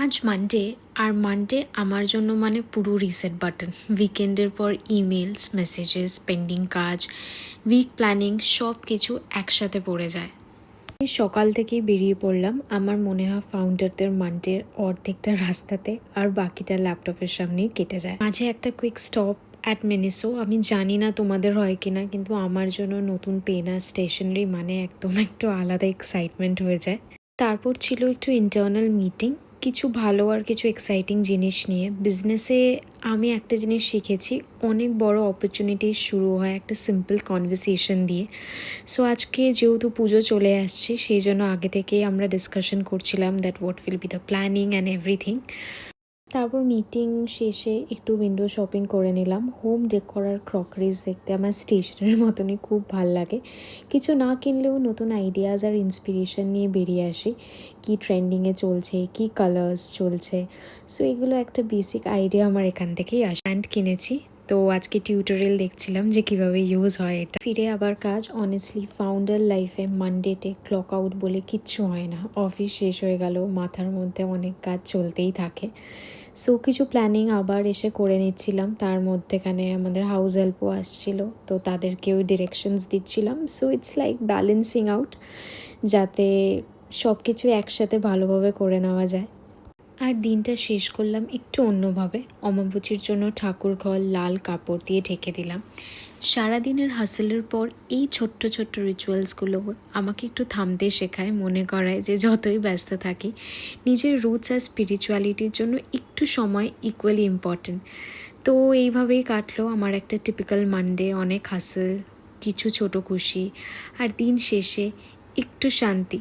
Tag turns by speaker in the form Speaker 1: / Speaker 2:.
Speaker 1: আজ মানডে, আর মানডে আমার জন্য মানে পুরো রিসেট বাটন। উইকেন্ডের পর ইমেলস, মেসেজেস, পেন্ডিং কাজ, উইক প্ল্যানিং সব কিছু একসাথে পড়ে যায়। এই সকাল থেকেই বেরিয়ে পড়লাম। আমার মনে হয় ফাউন্ডারদের মানডের অর্ধেকটা রাস্তাতে আর বাকিটা ল্যাপটপের সামনেই কেটে যায়। মাঝে একটা কুইক স্টপ অ্যাট মিনিসো। আমি জানি না তোমাদের হয় কি না, কিন্তু আমার জন্য নতুন পেন আর স্টেশনারি মানে একদম একটু আলাদা এক্সাইটমেন্ট হয়ে যায়। তারপর ছিল একটু ইন্টারনাল মিটিং, কিছু ভালো আর কিছু এক্সাইটিং জিনিস নিয়ে। বিজনেসে আমি একটা জিনিস শিখেছি, অনেক বড় অপরচুনিটি শুরু হয় একটা সিম্পল কনভারসেশন দিয়ে। সো আজকে যেহেতু পুজো চলে আসছে, সেই জন্য আগে থেকেই আমরা ডিসকাশন করছিলাম that what will be the planning and everything. তারপর মিটিং শেষে একটু উইন্ডো শপিং করে নিলাম। হোম ডেকোর আর ক্রকারিজ দেখতে আমার স্টেশনের মতনই খুব ভাল লাগে। কিছু না কিনলেও নতুন আইডিয়াজ আর ইন্সপিরেশন নিয়ে বেরিয়ে আসি, কি ট্রেন্ডিংয়ে চলছে, কি কালার্স চলছে। সো এগুলো একটা বেসিক আইডিয়া আমার এখান থেকেই আসে। ব্র্যান্ড কিনেছি, তো আজকে টিউটোরিয়াল দেখছিলাম যে কিভাবে ইউজ হয় এটা। ফিরে আবার কাজ। অনেস্টলি ফাউন্ডার লাইফে মানডেতে ক্লক আউট বলে কিচ্ছু হয় না। অফিস শেষ হয়ে গেল, মাথার মধ্যে অনেক কাজ চলতেই থাকে। সো কিছু প্ল্যানিং আবার এসে করে নিচ্ছিলাম। তার মধ্যেখানে আমাদের হাউস হেল্পও আসছিল, তো তাদেরকেও ডিরেকশনস দিচ্ছিলাম। So it's like balancing out, যাতে সব কিছু একসাথে ভালোভাবে করে নেওয়া যায়। আর দিনটা শেষ করলাম একটু অন্যভাবে। অমাবস্যার জন্য ঠাকুর ঘর লাল কাপড় দিয়ে ঢেকে দিলাম। সারাদিনের হাসেলের পর এই ছোট্ট ছোট্ট রিচুয়ালসগুলো আমাকে একটু থামতে শেখায়, মনে করায় যে যতই ব্যস্ত থাকি, নিজের রুটস আর স্পিরিচুয়ালিটির জন্য একটু সময় ইকুয়ালি ইম্পর্টেন্ট। তো এইভাবেই কাটলো আমার একটা টিপিক্যাল মানডে। অনেক হাসেল, কিছু ছোট খুশি, আর দিন শেষে একটু শান্তি।